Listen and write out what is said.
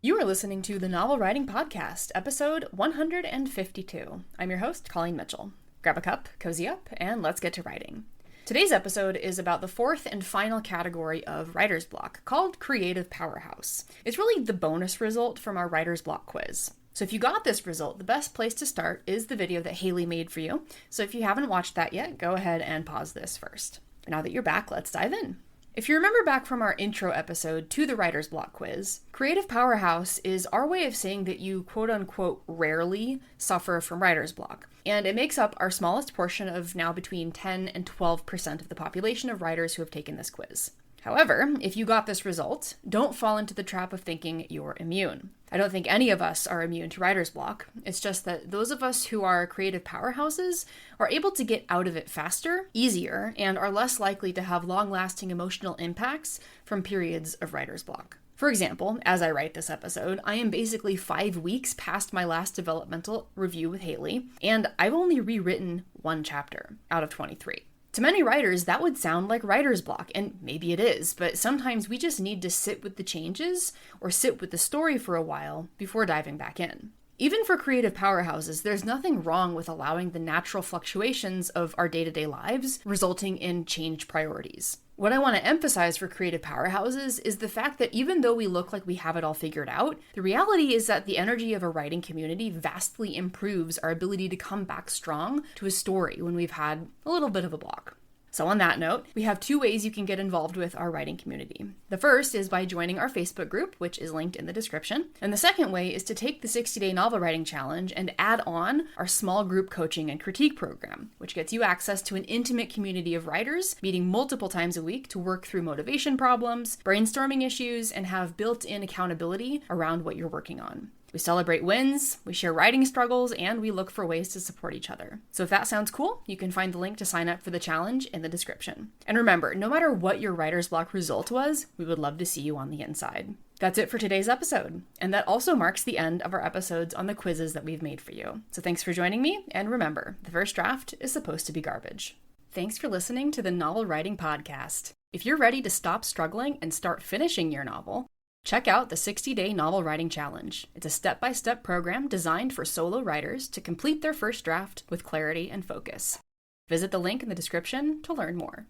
You are listening to the Novel Writing Podcast, episode 152. I'm your host, Colleen Mitchell. Grab a cup, cozy up, and let's get to writing. Today's episode is about the fourth and final category of writer's block, called Creative Powerhouse. It's really the bonus result from our writer's block quiz. So if you got this result, the best place to start is the video that Halie made for you. So if you haven't watched that yet, go ahead and pause this first. Now that you're back, let's dive in. If you remember back from our intro episode to the writer's block quiz, Creative Powerhouse is our way of saying that you quote-unquote rarely suffer from writer's block. And it makes up our smallest portion of now between 10 and 12% of the population of writers who have taken this quiz. However, if you got this result, don't fall into the trap of thinking you're immune. I don't think any of us are immune to writer's block. It's just that those of us who are creative powerhouses are able to get out of it faster, easier, and are less likely to have long-lasting emotional impacts from periods of writer's block. For example, as I write this episode, I am basically 5 weeks past my last developmental review with Halie, and I've only rewritten one chapter out of 23. To many writers, that would sound like writer's block, and maybe it is, but sometimes we just need to sit with the changes or sit with the story for a while before diving back in. Even for creative powerhouses, there's nothing wrong with allowing the natural fluctuations of our day-to-day lives resulting in changed priorities. What I want to emphasize for creative powerhouses is the fact that even though we look like we have it all figured out, the reality is that the energy of a writing community vastly improves our ability to come back strong to a story when we've had a little bit of a block. So on that note, we have 2 ways you can get involved with our writing community. The first is by joining our Facebook group, which is linked in the description. And the second way is to take the 60-day novel writing challenge and add on our small group coaching and critique program, which gets you access to an intimate community of writers meeting multiple times a week to work through motivation problems, brainstorming issues, and have built-in accountability around what you're working on. We celebrate wins, we share writing struggles, and we look for ways to support each other. So if that sounds cool, you can find the link to sign up for the challenge in the description. And remember, no matter what your writer's block result was, we would love to see you on the inside. That's it for today's episode. And that also marks the end of our episodes on the quizzes that we've made for you. So thanks for joining me, and remember, the first draft is supposed to be garbage. Thanks for listening to the Novel Writing Podcast. If you're ready to stop struggling and start finishing your novel, check out the 60-Day Novel Writing Challenge. It's a step-by-step program designed for solo writers to complete their first draft with clarity and focus. Visit the link in the description to learn more.